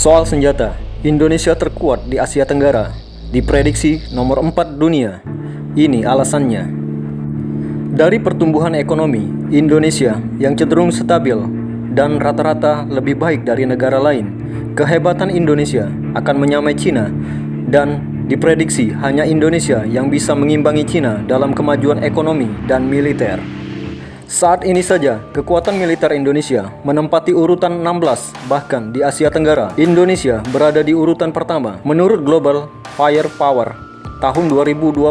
Soal senjata, Indonesia terkuat di Asia Tenggara, diprediksi nomor 4 dunia. Ini alasannya. Dari pertumbuhan ekonomi, Indonesia yang cenderung stabil dan rata-rata lebih baik dari negara lain, kehebatan Indonesia akan menyamai Cina dan diprediksi hanya Indonesia yang bisa mengimbangi Cina dalam kemajuan ekonomi dan militer. Saat ini saja, kekuatan militer Indonesia menempati urutan 16, bahkan di Asia Tenggara. Indonesia berada di urutan pertama. Menurut Global Firepower tahun 2020,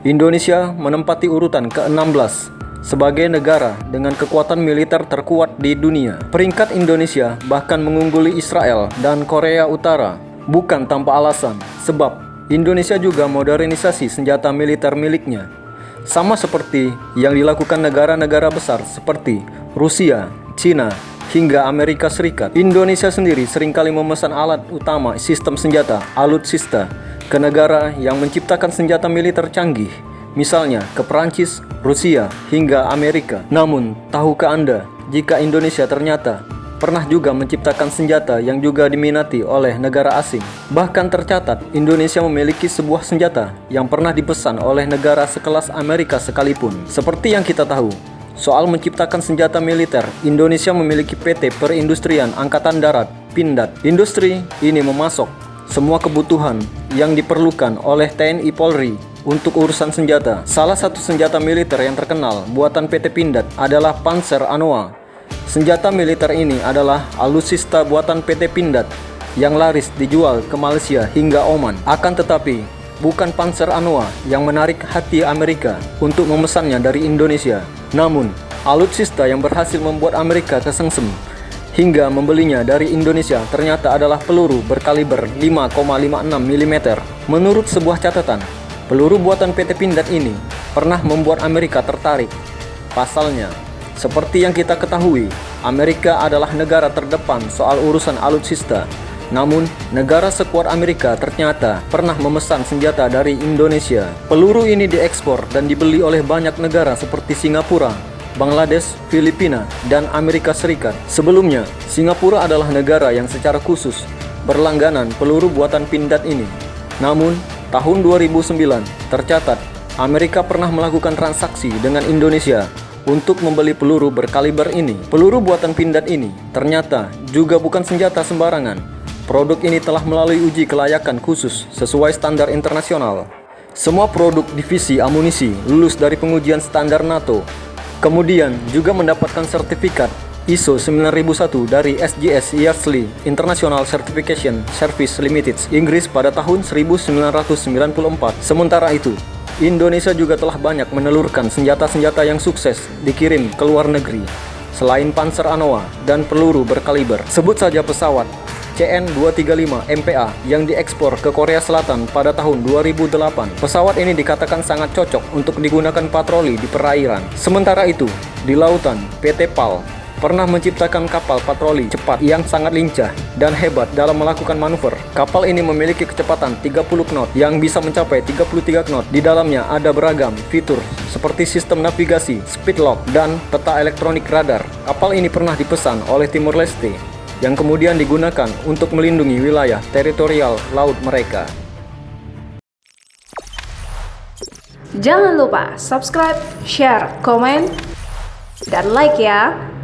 Indonesia menempati urutan ke-16 sebagai negara dengan kekuatan militer terkuat di dunia. Peringkat Indonesia bahkan mengungguli Israel dan Korea Utara, bukan tanpa alasan, sebab Indonesia juga modernisasi senjata militer miliknya. Sama seperti yang dilakukan negara-negara besar seperti Rusia, Cina, hingga Amerika Serikat. Indonesia sendiri seringkali memesan alat utama sistem senjata, alutsista, ke negara yang menciptakan senjata militer canggih, misalnya ke Perancis, Rusia, hingga Amerika. Namun, tahukah Anda jika Indonesia ternyata pernah juga menciptakan senjata yang juga diminati oleh negara asing? Bahkan tercatat, Indonesia memiliki sebuah senjata yang pernah dipesan oleh negara sekelas Amerika sekalipun. Seperti yang kita tahu, soal menciptakan senjata militer, Indonesia memiliki PT Perindustrian Angkatan Darat, Pindad. Industri ini memasok semua kebutuhan yang diperlukan oleh TNI Polri untuk urusan senjata. Salah satu senjata militer yang terkenal buatan PT Pindad adalah Panzer Anoa. Senjata militer ini adalah alutsista buatan PT Pindad yang laris dijual ke Malaysia hingga Oman. Akan tetapi, bukan Panzer Anoa yang menarik hati Amerika untuk memesannya dari Indonesia. Namun, alutsista yang berhasil membuat Amerika kesengsem hingga membelinya dari Indonesia ternyata adalah peluru berkaliber 5,56 mm. Menurut sebuah catatan, peluru buatan PT Pindad ini pernah membuat Amerika tertarik. Pasalnya, seperti yang kita ketahui, Amerika adalah negara terdepan soal urusan alutsista. Namun, negara sekuat Amerika ternyata pernah memesan senjata dari Indonesia. Peluru ini diekspor dan dibeli oleh banyak negara seperti Singapura, Bangladesh, Filipina, dan Amerika Serikat. Sebelumnya, Singapura adalah negara yang secara khusus berlangganan peluru buatan Pindad ini. Namun, tahun 2009 tercatat Amerika pernah melakukan transaksi dengan Indonesia untuk membeli peluru berkaliber ini. Peluru buatan Pindad ini ternyata juga bukan senjata sembarangan. Produk ini telah melalui uji kelayakan khusus sesuai standar internasional. Semua produk divisi amunisi lulus dari pengujian standar NATO. Kemudian juga mendapatkan sertifikat ISO 9001 dari SGS Yearly International Certification Service Limited Inggris pada tahun 1994. Sementara itu, Indonesia juga telah banyak menelurkan senjata-senjata yang sukses dikirim ke luar negeri. Selain Panzer Anoa dan peluru berkaliber, sebut saja pesawat CN-235 MPA yang diekspor ke Korea Selatan pada tahun 2008. Pesawat ini dikatakan sangat cocok untuk digunakan patroli di perairan. Sementara itu, di lautan, PT PAL pernah menciptakan kapal patroli cepat yang sangat lincah dan hebat dalam melakukan manuver. Kapal ini memiliki kecepatan 30 knot yang bisa mencapai 33 knot. Di dalamnya ada beragam fitur seperti sistem navigasi, speed lock, dan peta elektronik radar. Kapal ini pernah dipesan oleh Timur Leste yang kemudian digunakan untuk melindungi wilayah teritorial laut mereka. Jangan lupa subscribe, share, komen, dan like ya!